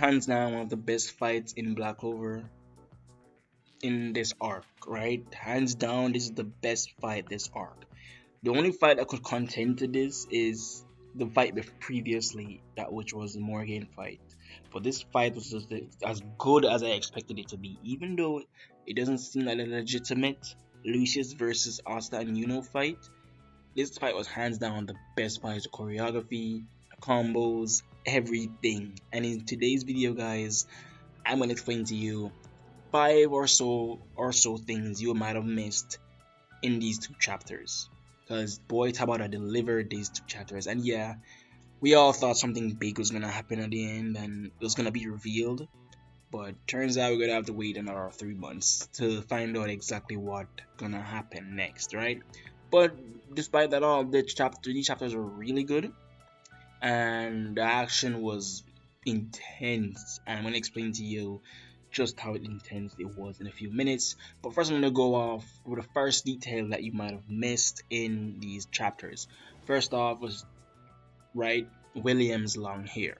hands down one of the best fights in Black Clover in this arc, right? Hands down, this is the best fight this arc. The only fight that could contend to this is the fight previously, that which was the Morgan fight. But this fight was just as good as I expected it to be, even though it doesn't seem like a legitimate Lucius versus Asta and Yuno fight. This fight was hands down the best fight. The choreography, the combos, everything. And in today's video, guys, I'm gonna explain to you five or so things you might have missed in these two chapters. Because boy Tabata delivered these two chapters, and yeah, we all thought something big was gonna happen at the end and it was gonna be revealed. But turns out we're gonna have to wait another 3 months to find out exactly what gonna happen next, right? But despite that, all these chapters were really good, and the action was intense. And I'm gonna explain to you just how intense it was in a few minutes. But first, I'm gonna go off with the first detail that you might have missed in these chapters. First off was William's long hair.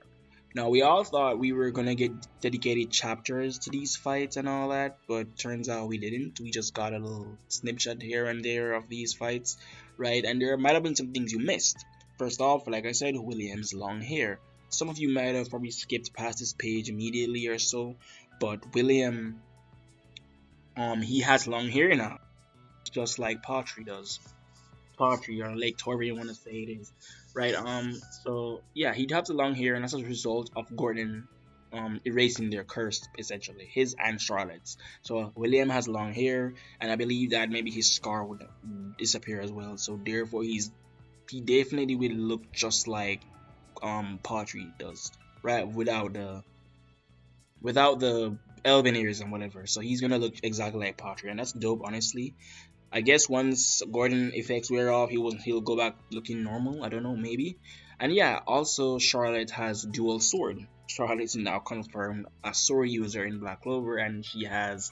Now we all thought we were gonna get dedicated chapters to these fights and all that, but turns out we didn't. We just got a little snapshot here and there of these fights, right? And there might have been some things you missed. First off, like I said, William's long hair. Some of you might have probably skipped past this page immediately or so, but William, he has long hair now, just like Pottery does. Pottery or Lake Torrey, you want to say it is, right? So yeah, he has the long hair, and that's a result of Gordon, erasing their curse, essentially, his and Charlotte's. So William has long hair, and I believe that maybe his scar would disappear as well. So therefore, he definitely will look just like Pottery does, right? Without the elven ears and whatever. So he's gonna look exactly like Pottery, and that's dope, honestly. I guess once Gordon effects wear off, he'll go back looking normal. I don't know, maybe. And yeah, also Charlotte has dual sword. Charlotte's now confirmed a sword user in Black Clover, and she has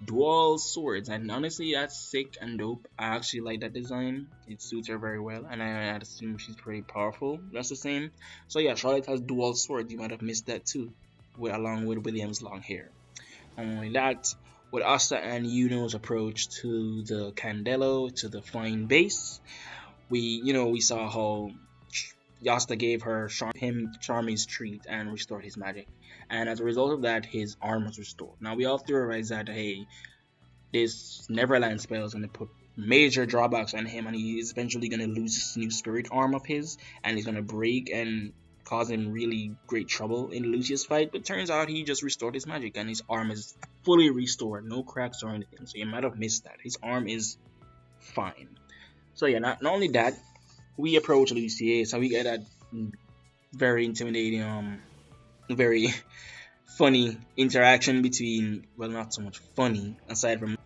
dual swords. And honestly, that's sick and dope. I actually like that design. It suits her very well, and I assume she's pretty powerful. That's the same. So yeah, Charlotte has dual swords. You might have missed that too, along with William's long hair. Only that, with Asta and Yuno's approach to the Candelo, to the flying base, we saw how Asta gave him Charmy's treat and restored his magic, and as a result of that, his arm was restored. Now we all theorize that, hey, this Neverland spell is gonna put major drawbacks on him, and he's eventually gonna lose this new spirit arm of his, and he's gonna break and cause him really great trouble in Lucius' fight. But turns out he just restored his magic, and his arm is fully restored, no cracks or anything. So you might have missed that. His arm is fine. So yeah, not only that, we approach Lucius, so we get that very intimidating, very funny interaction between, well, not so much funny, aside from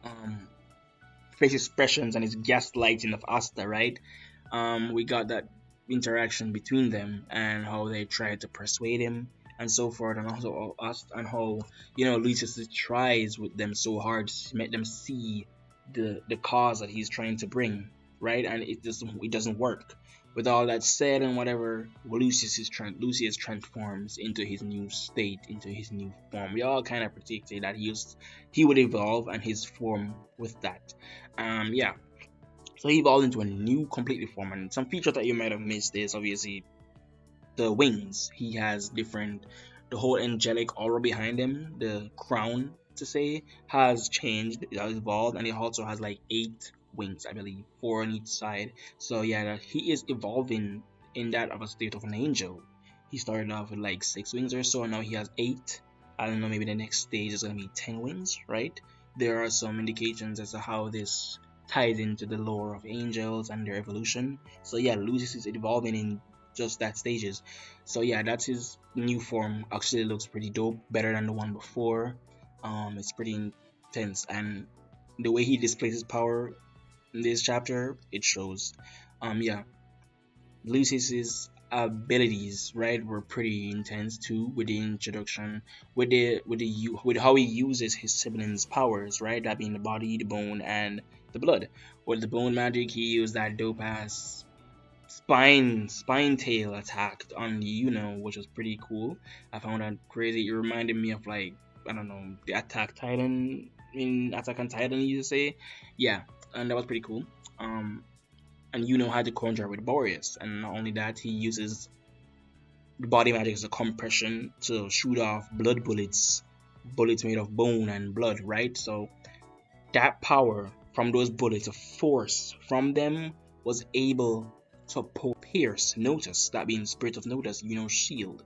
face expressions and his gaslighting of Asta, right? We got that interaction between them and how they tried to persuade him and so forth, and also us, and how Lucius tries with them so hard to make them see the cause that he's trying to bring, right? And it doesn't work. With all that said and whatever, Lucius transforms into his new state, into his new form. We all kind of predicted that he would evolve and his form with that. Yeah. So he evolved into a new completely form, and some features that you might have missed is obviously the wings. He has different, the whole angelic aura behind him, the crown to say, has changed, it has evolved, and he also has like 8 wings, I believe, 4 on each side. So yeah, he is evolving in that of a state of an angel. He started off with like 6 wings or so, and now he has 8. I don't know, maybe the next stage is gonna be 10 wings, right? There are some indications as to how this ties into the lore of angels and their evolution. So yeah, Lucius is evolving in just that stages. So yeah, that's his new form. Actually looks pretty dope, better than the one before. It's pretty intense, and the way he displays his power in this chapter, it shows. Yeah, Lucius's abilities, right, were pretty intense too, with the introduction, with how he uses his siblings' powers, right, that being the body, the bone, and the blood. With the bone magic, he used that dope ass spine tail attacked on the Yuno, which was pretty cool. I found that crazy. It reminded me of like, I don't know, the Attack Titan in Attack on Titan, you used to say. Yeah, and that was pretty cool. And Yuno had to conjure with Boreas, and not only that, he uses the body magic as a compression to shoot off blood bullets, bullets made of bone and blood, right? So that power from those bullets, the force from them, was able to pierce Notice, that being Spirit of Notice, shield.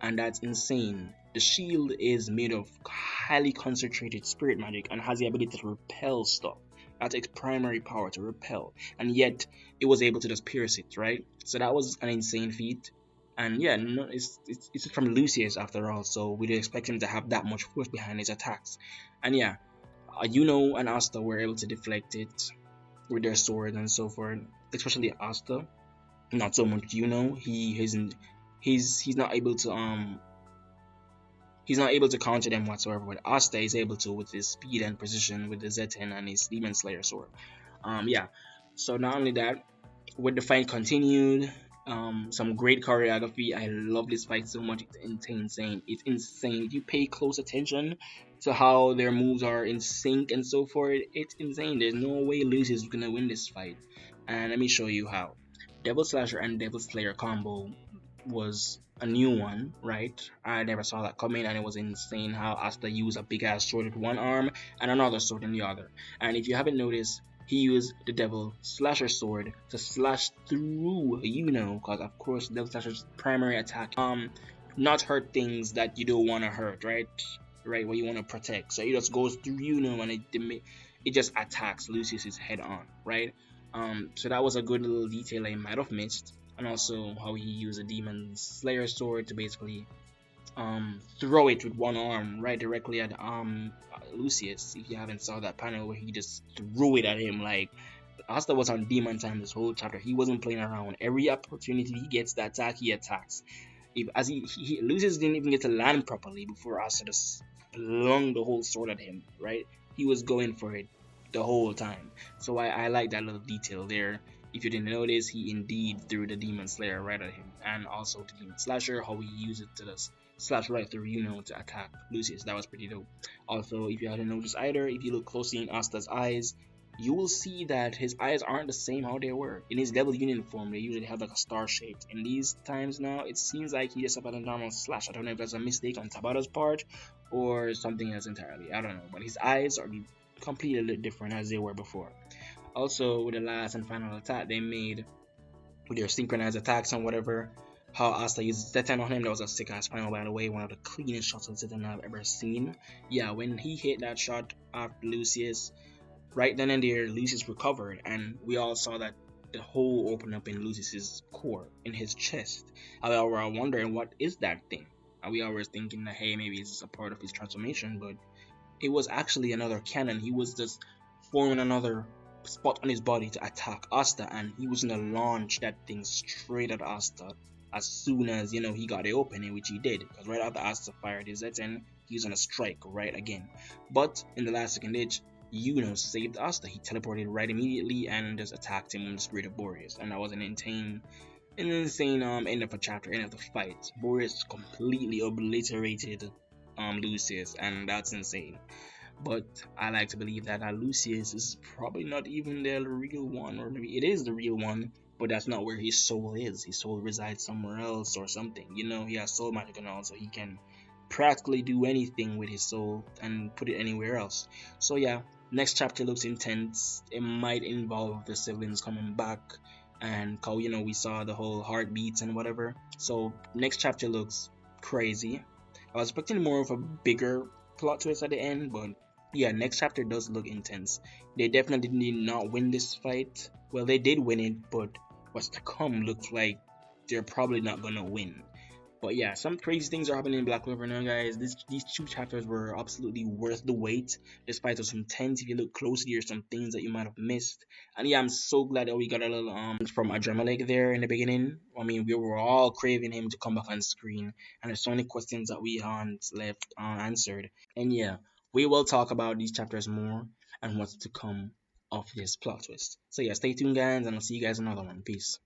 And that's insane. The shield is made of highly concentrated spirit magic and has the ability to repel stuff. That's its primary power, to repel. And yet, it was able to just pierce it, right? So that was an insane feat. And yeah, no, it's from Lucius after all, so we'd expect him to have that much force behind his attacks. And yeah, Yuno and Asta were able to deflect it with their sword and so forth. Especially Asta, not so much Yuno. He isn't. He's not able to he's not able to counter them whatsoever. But Asta is able to with his speed and precision with the Zetan and his Demon Slayer sword. Yeah. So not only that, with the fight continued, some great choreography. I love this fight so much. It's insane. It's insane. If you pay close attention to how their moves are in sync and so forth, it's insane. There's no way Lucius is gonna win this fight. And let me show you how. Devil Slasher and Devil Slayer combo was a new one, right? I never saw that coming, and it was insane how Asta used a big ass sword with one arm and another sword in the other. And if you haven't noticed, he used the Devil Slasher sword to slash through because of course Devil Slasher's primary attack not hurt things that you don't want to hurt, right? Right, what you want to protect. So it just goes through and it just attacks Lucius's head on, right? So that was a good little detail I might have missed. And also how he used a Demon Slayer sword to basically throw it with one arm right directly at Lucius. If you haven't saw that panel where he just threw it at him, like Asta was on demon time this whole chapter. He wasn't playing around. Every opportunity he gets to attack, he attacks. As he Lucius didn't even get to land properly before Asta just flung the whole sword at him. Right, he was going for it the whole time. So I like that little detail there. If you didn't notice, he indeed threw the Demon Slayer right at him, and also the Demon Slasher, how he used it to just slash right through to attack Lucius. That was pretty dope. Also, if you hadn't noticed either, if you look closely in Asta's eyes, you will see that his eyes aren't the same how they were. In his Devil Union form, they usually have like a star shape. In these times now, it seems like he just had a normal slash. I don't know if that's a mistake on Tabata's part or something else entirely. I don't know, but his eyes are completely different as they were before. Also, with the last and final attack they made with their synchronized attacks and whatever, how Asta used Zetan on him, that was a sick ass final, by the way, one of the cleanest shots of Zetan I've ever seen. Yeah, when he hit that shot after Lucius, right then and there, Lucius recovered, and we all saw that the hole opened up in Lucius's core, in his chest. However, we were wondering, what is that thing? And we all were thinking that, hey, maybe it's a part of his transformation, but it was actually another cannon. He was just forming another spot on his body to attack Asta, and he was gonna launch that thing straight at Asta as soon as he got the opening, which he did, because right after Asta fired his Zetan, he was gonna strike right again. But in the last second ditch, saved Asta. He teleported right immediately and just attacked him with the Spirit of Boreas, and that was an insane end of a chapter, end of the fight. Boreas completely obliterated Lucius, and that's insane. But I like to believe that Lucius is probably not even the real one, or maybe it is the real one, but that's not where his soul is. His soul resides somewhere else or something. He has soul magic and all, so he can practically do anything with his soul and put it anywhere else. So yeah, next chapter looks intense. It might involve the siblings coming back, and how we saw the whole heartbeats and whatever. So next chapter looks crazy. I was expecting more of a bigger plot twist at the end, but yeah, next chapter does look intense. They definitely did not win this fight. Well, they did win it, but what's to come looks like they're probably not gonna win. But yeah, some crazy things are happening in Black Clover now, guys. These two chapters were absolutely worth the wait, despite some tense. If you look closely, there's some things that you might have missed. And yeah, I'm so glad that we got a little from Adremalek there in the beginning. I mean, we were all craving him to come back on screen, and there's so many questions that we aren't left unanswered. And yeah, we will talk about these chapters more and what's to come of this plot twist. So yeah, stay tuned, guys, and I'll see you guys in another one. Peace.